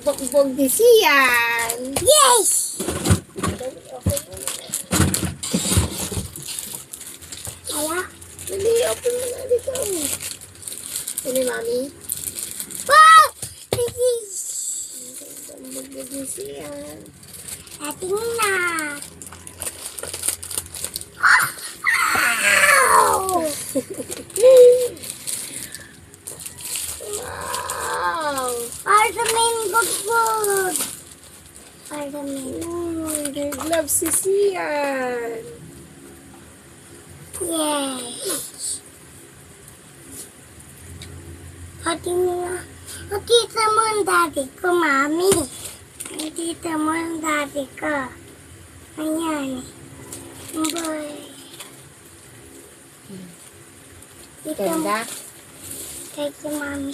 Bugbog ni Sian. Yes! Kaya? Dali, open mo na dito. Dali, mami. Wow! Bugbog ni Sian. Ating na. Wow! Wow! Spider-Man bugbog. Spider-Man. Big love si Sian. Yes. Ating na. Nakita mo ang daddy ko, mami. Nakita mo ang daddy ko. Ayan. Boy. Kita mo. Ganda. Kay si mami.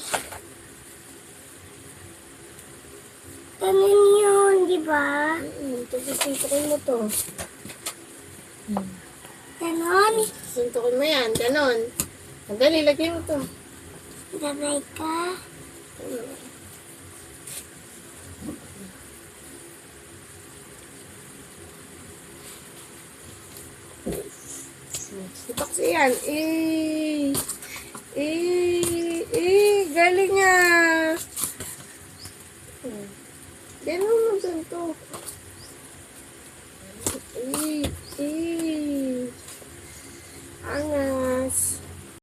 Ganun yun, di ba? Suntukin mo to. Ganon. Suntukin mo yan. Ganon. Dali, lagyan mo to. Gabay ka. Sipak siyan. Galing nga.